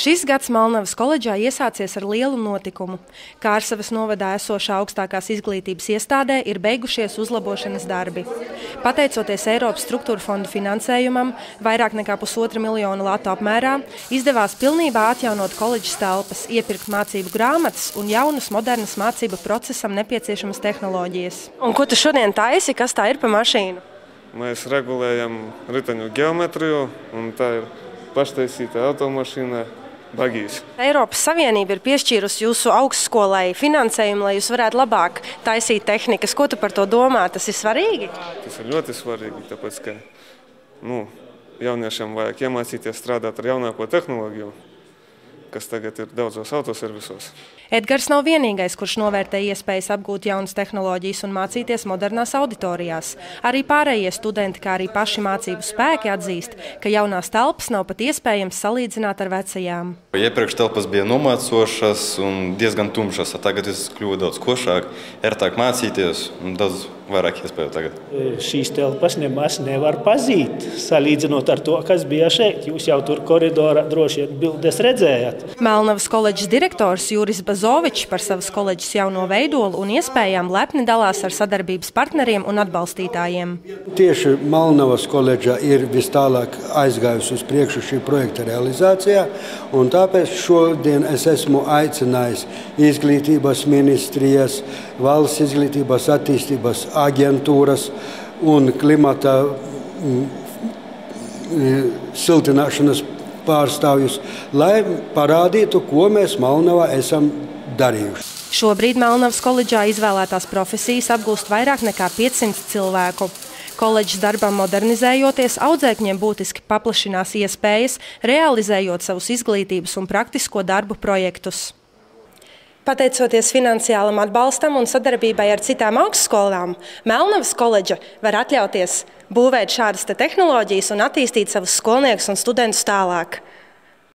Šis gads Melnavas koledžā iesācies ar lielu notikumu. Kārsavas novadā esošā augstākās izglītības iestādē ir beigušies uzlabošanas darbi. Pateicoties Eiropas struktūra fondu finansējumam, vairāk nekā 1,5 miljonu latu apmērā, izdevās pilnībā atjaunot koledžas telpas, iepirkt mācību grāmatas un jaunus modernas mācību procesam nepieciešamas tehnoloģijas. Un ko tu šodien taisi? Kas tā ir pa mašīnu? Mēs regulējam riteņu geometriju, un tā ir paštaisīta automašīna Bagijs. Eiropas Savienība ir piešķīrusi jūsu augstskolai finansējumu, lai jūs varētu labāk taisīt tehnikas. Ko tu par to domā? Tas ir svarīgi? Tas ir ļoti svarīgi, tāpēc, ka jauniešiem vajag iemācīties strādāt ar jaunāko tehnoloģiju, kas tagad ir daudzos autoservisos. Edgars nav vienīgais, kurš novērtē iespējas apgūt jaunas tehnoloģijas un mācīties modernās auditorijās. Arī pārējie studenti, kā arī paši mācību spēki atzīst, ka jaunās telpas nav pat iespējams salīdzināt ar vecajām. Iepriekš telpas bija nomācošas un diezgan tumšas, tagad viss kļuva daudz košāk, ērtāk mācīties un daudz vairāk iespēju tagad. Šīs telpas nemaz nevar pazīt, salīdzinot ar to, kas bija šeit. Jūs jau tur koridorā droši vien bildes redzējāt. Melnavas koledžas direktors Juris Bazovičs par savas koledžas jauno veidolu un iespējām lepni dalās ar sadarbības partneriem un atbalstītājiem. Tieši Melnavas koledža ir vis tālāk aizgājusi uz priekšu šī projekta realizācijā, un tāpēc šodien es esmu aicinājis izglītības ministrijas, valsts izglītības attīstības aģentūras un klimata siltināšanas pārstāvjus, lai parādītu, ko mēs Melnavā esam darījuši. Šobrīd Melnavas koledžā izvēlētās profesijas apgūst vairāk nekā 500 cilvēku. Koledžas darbam modernizējoties, audzēkņiem būtiski paplašinās iespējas, realizējot savus izglītības un praktisko darbu projektus. Pateicoties finansiālam atbalstam un sadarbībai ar citām augstskolām, Melnavas koledža var atļauties būvēt šādas tehnoloģijas un attīstīt savus skolniekus un studentus tālāk.